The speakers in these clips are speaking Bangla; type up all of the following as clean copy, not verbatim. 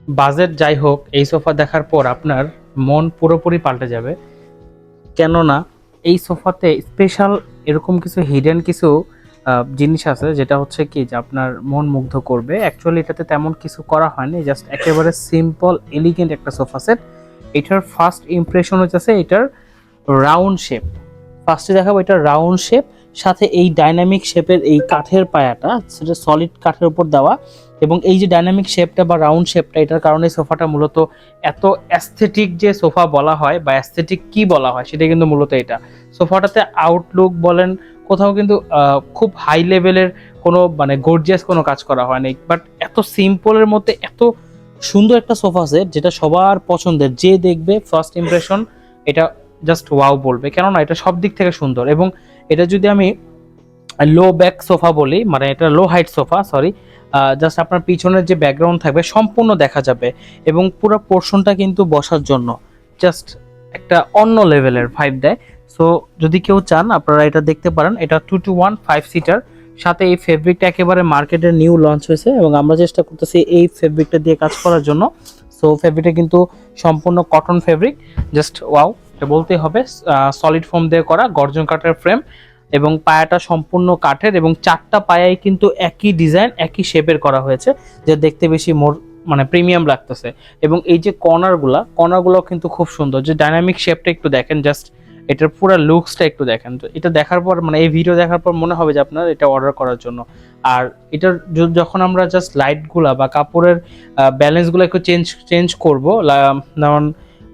বাজেট যাই হোক, এই সোফা দেখার পর আপনার মন পুরোপুরি পাল্টে যাবে। কেননা এই সোফাতে স্পেশাল এরকম কিছু হিডেন কিছু জিনিস আছে, যেটা হচ্ছে কি যে আপনার মন মুগ্ধ করবে। অ্যাকচুয়ালি এটাতে তেমন কিছু করা হয়নি, জাস্ট একেবারে সিম্পল এলিগেন্ট একটা সোফা সেট। এটার ফার্স্ট ইমপ্রেশন হচ্ছে এটার রাউন্ড শেপ। ফার্স্টে দেখাবো এটা রাউন্ড শেপ, সাথে এই ডাইনামিক শেপের এই কাঠের পায়াটা সেটা সলিড কাঠের উপর দেওয়া, এবং এই যে ডাইনামিক শেপটা বা রাউন্ড শেপটা, এটার কারণে সোফাটা মূলত এত অ্যাস্থেটিক যে সোফা বলা হয় বা অ্যাস্থেটিক কি বলা হয় সেটা কিন্তু মূলত এটা। সোফাটাতে আউটলুক বলেন, কোথাও কিন্তু খুব হাই লেভেলের কোনো মানে গর্জিয়াস কোনো কাজ করা হয়নি, বাট এত সিম্পলের মধ্যে এত সুন্দর একটা সোফা সেট যেটা সবার পছন্দের। যে দেখবে ফার্স্ট ইমপ্রেশন এটা জাস্ট ওয়াও বলবে, কেননা এটা সব দিক থেকে সুন্দর। এবং এটা যদি আমি লো ব্যাক সোফা বলি, মানে এটা লো হাইট সোফা, সরি, জাস্ট আপনার পিছনের যে ব্যাকগ্রাউন্ড থাকবে সম্পূর্ণ দেখা যাবে, এবং পুরো পোর্শনটা কিন্তু বসার জন্য জাস্ট একটা অন্য লেভেলের ভাইব দেয়। সো যদি কেউ চান আপনারা এটা দেখতে পারেন। এটা 2-to-1 5 সিটার, সাথে এই ফেব্রিকটা একেবারে মার্কেটের নিউ লঞ্চ হয়েছে এবং আমরা চেষ্টা করতেছি এই ফেব্রিকটা দিয়ে কাজ করার জন্য। সো ফেব্রিকটা কিন্তু সম্পূর্ণ কটন ফেব্রিক, জাস্ট ওয়াও এটা বলতেই হবে। সলিড ফোম দিয়ে করা, গর্জন কাঠের ফ্রেম, এবং পায়াটা সম্পূর্ণ কাঠের, এবং চারটা পায়াই কিন্তু একই ডিজাইন একই শেপের করা হয়েছে, যা দেখতে বেশি মোর মানে প্রিমিয়াম লাগতেছে। এবং এই যে কর্নারগুলো কিন্তু খুব সুন্দর, যে ডাইনামিক শেপটা একটু দেখেন, জাস্ট এটার পুরো লুকসটা একটু দেখেন। তো এটা দেখার পর মানে এই ভিডিও দেখার পর মনে হবে যে আপনার এটা অর্ডার করার জন্য। আর এটার যখন আমরা জাস্ট লাইটগুলা বা কাপড়ের ব্যালেন্সগুলো একটু চেঞ্জ করবো, যেমন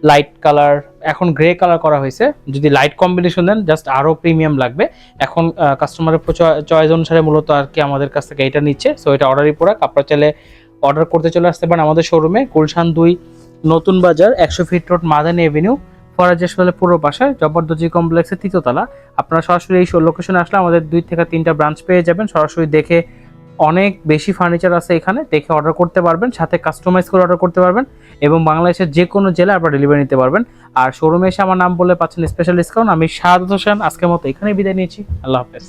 লাইট কালার, এখন গ্রে কালার করা হয়েছে, যদি লাইট কম্বিনেশন দেন জাস্ট আরও প্রিমিয়াম লাগবে। এখন কাস্টমারের চয়েস অনুসারে মূলত আর কি আমাদের কাছ থেকে এটা নিচ্ছে। সো এটা অর্ডারই প্রোডাক্ট, আপনারা চাইলে অর্ডার করতে চলে আসতে পারেন আমাদের শোরুমে, গুলশান 2 নতুন বাজার 100 fit road, Madani Avenue, Faraz হাসপাতালের পূর্ব পাশে, জবরদস্তি কমপ্লেক্সের 3য় তলা। আপনারা সরাসরি এই লোকেশনে আসলে আমাদের 2 থেকে 3টা ব্রাঞ্চ পেয়ে যাবেন। সরাসরি দেখে অনেক বেশি ফার্নিচার আছে এখানে, দেখে অর্ডার করতে পারবেন, সাথে কাস্টমাইজ করে অর্ডার করতে পারবেন, এবং বাংলাদেশের যে কোনো জেলায় আপনারা ডেলিভারি নিতে পারবেন। আর শোরুমে এসে আমার নাম বলে পাচ্ছেন স্পেশাল ডিসকাউন্ট। আমি শাহাদাত হোসেন, আজকের মতো এখানেই বিদায় নিয়েছি। আল্লাহ হাফেজ।